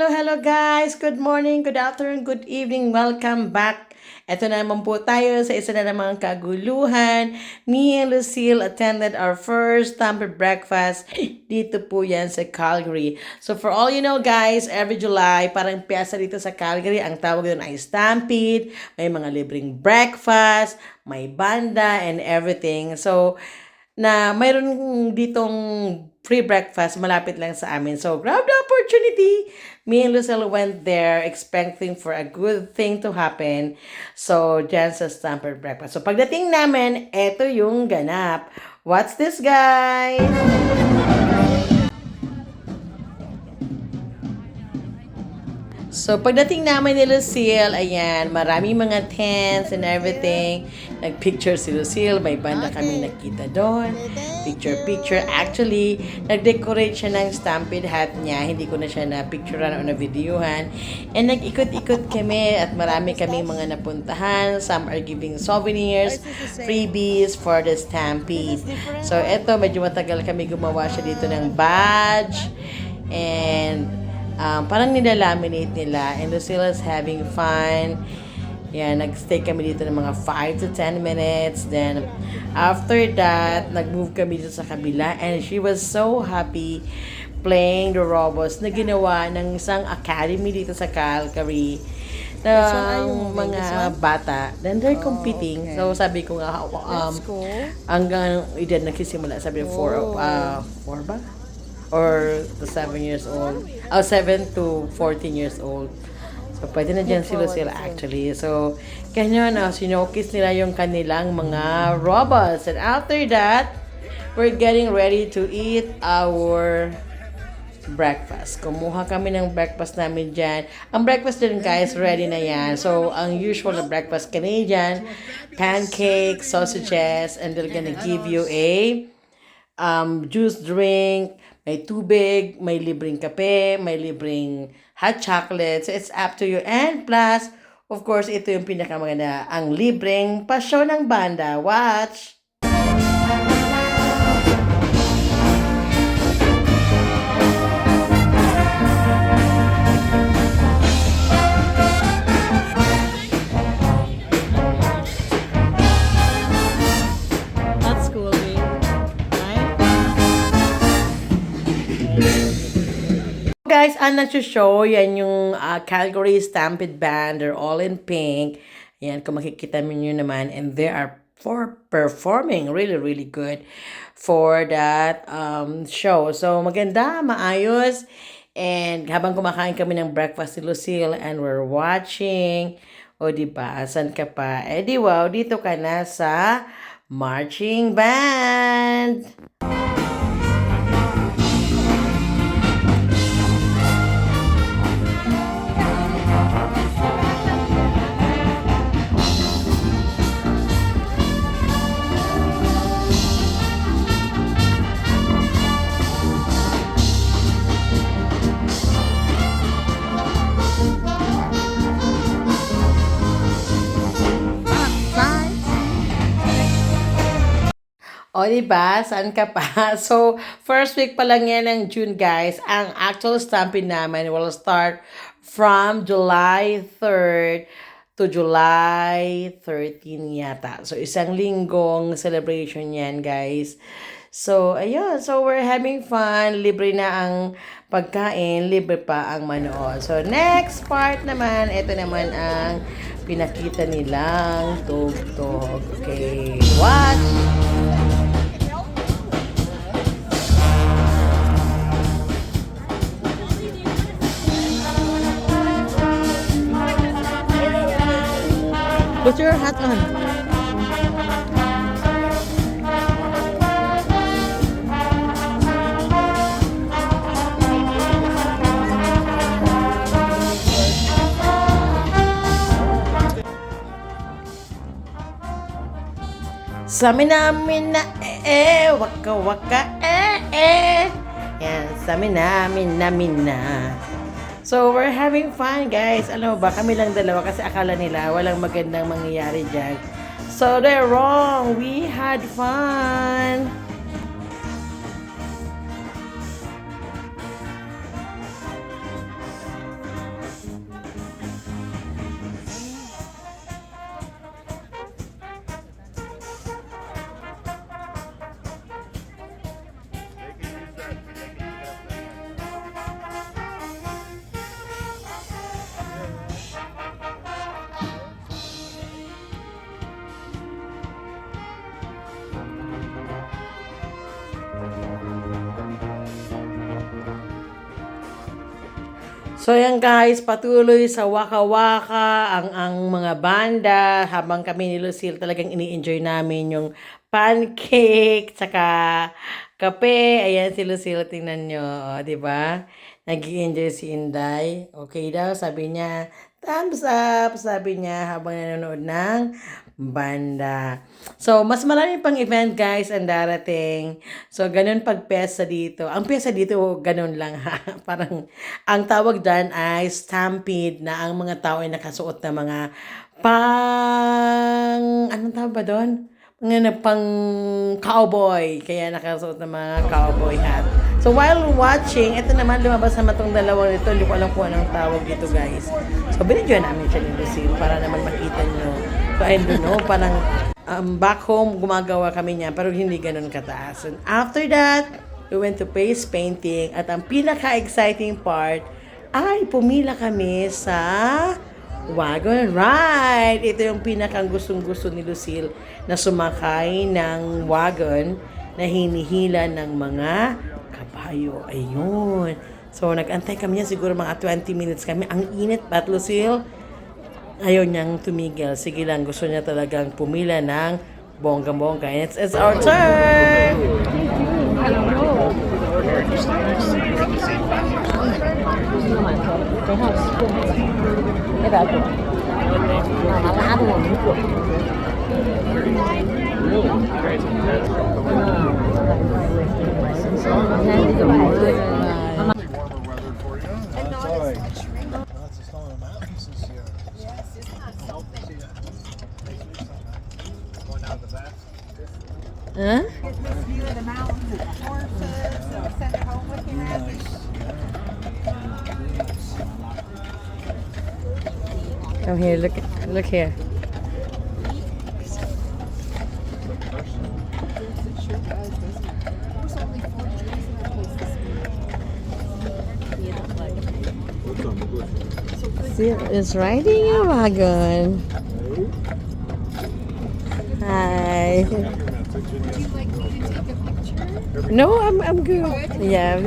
hello guys! Good morning, good afternoon, good evening. Welcome back. Ito na naman po tayo sa isa na namang kaguluhan. Me and Lucille attended our first Stampede breakfast dito po yan sa Calgary. So for all you know guys, every July, parang piyesta dito sa Calgary. Ang tawag doon ay Stampede. May mga libreng breakfast, may banda, and everything. So, na mayroon ditong free breakfast malapit lang sa amin. So, grab the opportunity. Me and Lucille went there expecting for a good thing to happen. So, dyan sa Stampede Breakfast. So, pagdating namin, eto yung ganap. What's this, guys? So, pagdating namin ni Lucille, ayan, maraming mga tents and everything. Nagpicture si Lucille, may banda kami nakita doon. Picture. Actually, nag-decorate siya ng Stampede hat niya. Hindi ko na siya na-picturean o na-videohan. And nag-ikot-ikot kami at marami kaming mga napuntahan. Some are giving souvenirs, freebies for the Stampede. So, eto, medyo matagal kami gumawa siya dito ng badge. And parang nilalaminate nila, and Lucilla's having fun. Yan, nagstay kami dito ng mga 5 to 10 minutes. Then, after that, nag-move kami dito sa kabila, and she was so happy playing the robots na ginawa ng isang academy dito sa Calgary ng mga bata. Then they're competing. So, sabi ko nga, hanggang edad nagsisimula, sabi 4 ba? Or the 7 years old. 7 to 14 years old. So, pwede na dyan sila actually. So, kanya na, sinokis nila yung kanilang mga robots. And after that, we're getting ready to eat our breakfast. Kumuha kami ng breakfast namin dyan. Ang breakfast din guys, ready na yan. So, ang usual na breakfast Canadian, pancakes, sausages, and they're gonna give you a juice drink, may tubig, may libreng kape, may libreng hot chocolate. So, it's up to you. And plus, of course, ito yung pinakamaganda, ang libreng pasyaw ng banda. Watch! That's cool, right? Guys, ang nag-show, yan yung Calgary Stampede Band. They're all in pink. Yan, kung makikita nyo naman. And they are performing really, really good for that show. So, maganda, maayos. And habang kumakain kami ng breakfast ni Lucille and we're watching, o diba, asan ka pa? Eh di wow, dito ka na sa marching band. O, diba? Saan ka pa? So, first week pa lang yan ng June, guys. Ang actual stampede namin will start from July 3rd to July 13 yata. So, isang linggong celebration yan, guys. So, ayun. So, we're having fun. Libre na ang pagkain. Libre pa ang manood. So, next part naman, ito naman ang pinakita nilang tugtog. Okay, watch! Put your hat on. Samin na waka waka Yan, samin na. So, we're having fun, guys. Alam mo ba, kami lang dalawa kasi akala nila walang magandang mangyayari dyan. So, they're wrong. We had fun. So yan guys, patuloy sa waka-waka ang mga banda habang kami ni Lucille talagang ini-enjoy namin yung pancake tsaka kape. Ayan si Lucille, tingnan nyo, di ba? Nag-i-enjoy si Inday. Okay daw, sabi niya, thumbs up, sabi niya habang nanonood ng banda. So, mas marami pang event guys ang darating. So, ganun pag pesa dito. Ang pesa dito, ganun lang ha. Parang, ang tawag dyan ay stampede na ang mga tao ay nakasuot na mga anong tawag ba doon? Mga na pang cowboy. Kaya nakasuot na mga cowboy hat. So, while watching, ito naman lumabas naman itong dalawang nito. Hindi ko alam kung anong tawag dito guys. So, binidyo namin siya ni Lucille para naman makita nyo. So, I don't know, parang back home, gumagawa kami niya, pero hindi ganun kataas. And after that, we went to face painting. At ang pinaka-exciting part, ay pumila kami sa wagon ride. Ito yung pinakang gustong-gusto ni Lucille na sumakay ng wagon na hinihila ng mga kabayo. Ayun. So, nag-antay kami niya, siguro mga 20 minutes kami. Ang init, but Lucille, ayaw niyang tumigil. Sige lang, gusto niya talagang pumila ng bongga-bongga. And it's our turn! Huh? View of the mountains and the horses, so send it home with you, Abby. Come here, look here. See, it's riding a wagon. Hi. Would you like me to take a picture? No, I'm good. Yeah,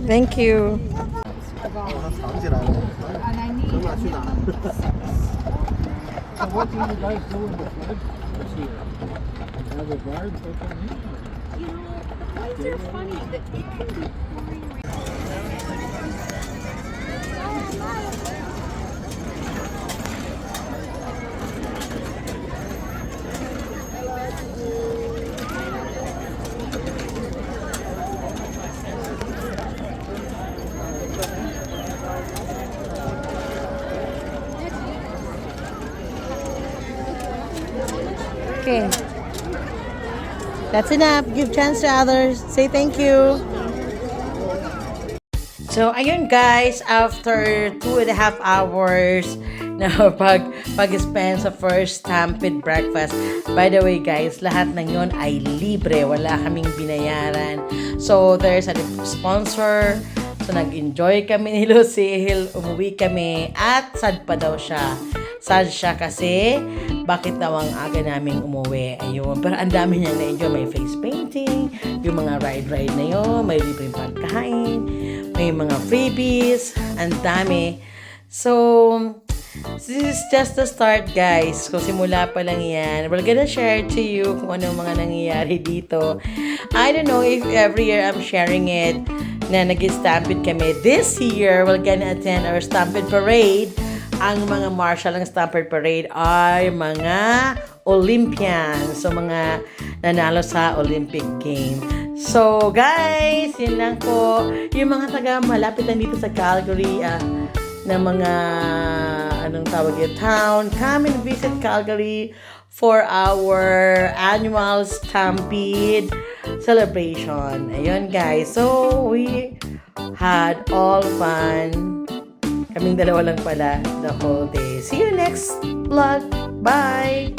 thank you. And I need What do you guys do in the flood this year? Have a guard or something? You know, the floods are funny. It can be pouring rain. Okay. That's enough. Give chance to others. Say thank you. So, ayun guys, after 2.5 hours na pag-spend sa first Stampede breakfast. By the way guys, lahat ng yon ay libre. Wala kaming binayaran. So, there's a sponsor. So, nag-enjoy kami ni Lucille. Umuwi kami. At sad pa daw siya. Sad siya kasi bakit daw ang aga naming umuwi. Ayun. Pero ang dami niyang na-enjoy. May face painting, yung mga ride-ride na yun, may libreng pagkain, may mga freebies, ang dami. So, this is just the start guys. Kung simula pa lang yan, we're gonna share to you kung ano mga nangyayari dito. I don't know if every year I'm sharing it na nag-stampede kami. This year, we're gonna attend our stampede parade. Ang mga marshal ng Stampede Parade ay mga Olympians. So, mga nanalo sa Olympic Game. So, guys, yun lang po. Yung mga taga malapit lang dito sa Calgary, na mga, anong tawag yung town, come and visit Calgary for our annual Stampede celebration. Ayun, guys. So, we had all fun. Kaming dalawa lang pala the whole day. See you next vlog. Bye!